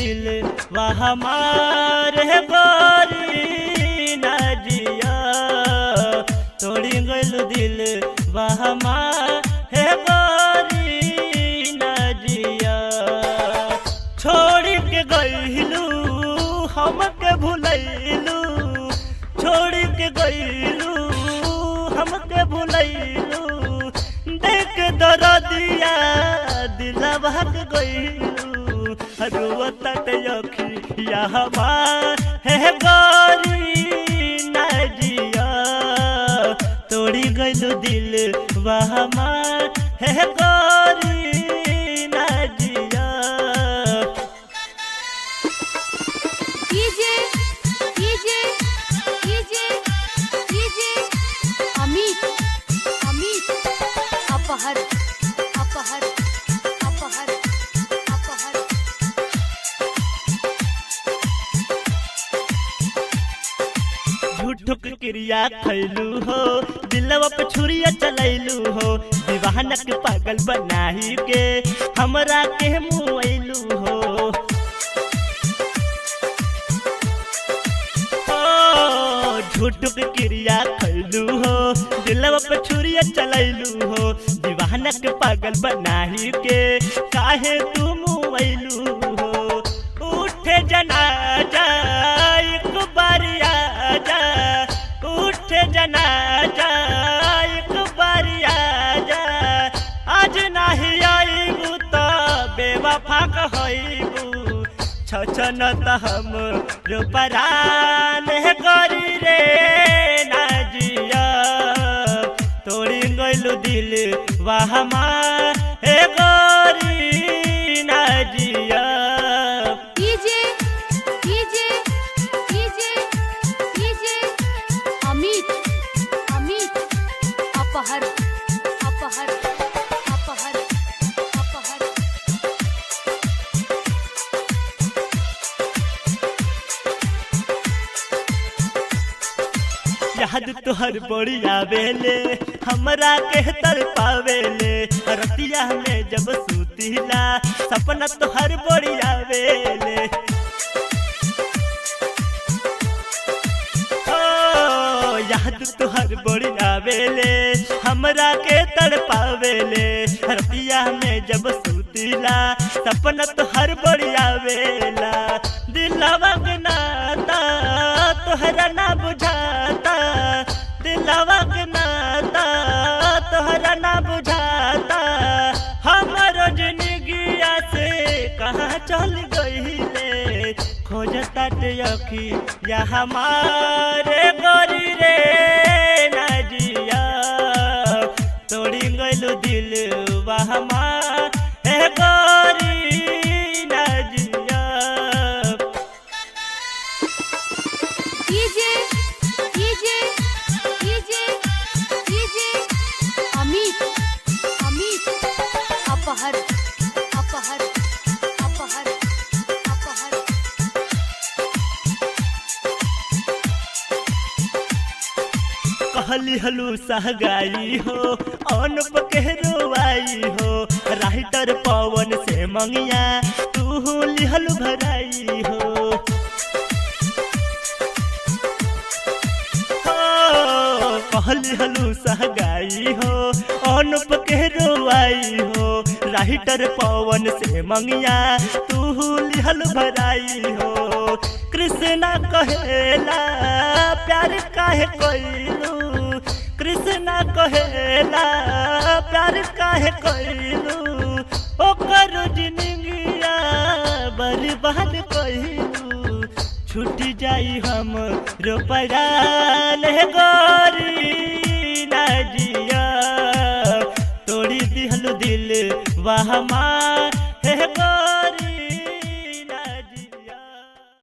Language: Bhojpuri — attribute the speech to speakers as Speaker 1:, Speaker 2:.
Speaker 1: दिल वह हमारे गोरी नजिया तोड़ी गइलू दिल वह हमारे गोरी नजिया छोड़ के गइलू हमके भुलैलू छोड़ के गइलू हमके भुलैलू देख दरदिया दिलवा के गइलू रुवत अखिया हमारे गोरी नजिया तोड़ी गइलू दिल वह हमारे गोरी nausea
Speaker 2: DJ DJ DJ DJ Amit Amit अपहर अपहर अपहर अपहर
Speaker 1: झूठो के क्रिया खैलू हो दिलवा पे छुरिया चलैलू हो दीवाना के पागल बनाही के हमरा के मुआइलू हो झूठो के क्रिया खैलू हो दिलवा पे छुरिया चलैलू हो दीवाना के पागल बनाही के काहे तू मुआइलू हो उठे जनाजा एक बारी आजा उठे जनाजा एक बारी आजा आज नहीं आईबू तो बेवफा कहईबू छछन त हम परान करी रे नजिया तोड़ी गइलू दिल वह हमारे गोरी nausea
Speaker 2: DJ DJ DJ DJ Amit Amit अपहर अपहर अपहर अपहर
Speaker 1: याद तोहर बड़ी आवेले हमरा के तर पावेले रतिया में जब सुतीला सपना तोहर बड़ी आवेले ओ याद तोहर बड़ी आवेले हमरा के तर पावेले रतिया में जब सुतीला सपना तोहर बड़ी आवेला दिलवा के नाता तोहरा ना बुझाता दिलवा के नाता तोहरा ना बुझाता हमारो जिंदगिया से कहाँ चल गइले खोजता अखी या हमारे गोरी रे नजिया तोड़ी गइलू दिल वह हमारे गोरी nausea
Speaker 2: DJ DJ DJ DJ Amit Amit अपहर अपहर अपहर अपहर
Speaker 1: कहली हलू सहगाई हो अनुप के रोवाई हो राइटर पवन से मंगिया तू लिहलू भराई हो कहली हलू सहगाई हो अनुप के रोवाई हो राइटर पवन से मंगिया तू लिहल भराई हो कृष्णा कहेला प्यार काहे कइलू कृष्णा कहेला प्यार काहे कइलू ओकर जिंदगिया बर्बाद कइलू छूट जाई हम रोपरान गोरी नजिया तोड़ी दिहलू दिल वह हमारे गोरी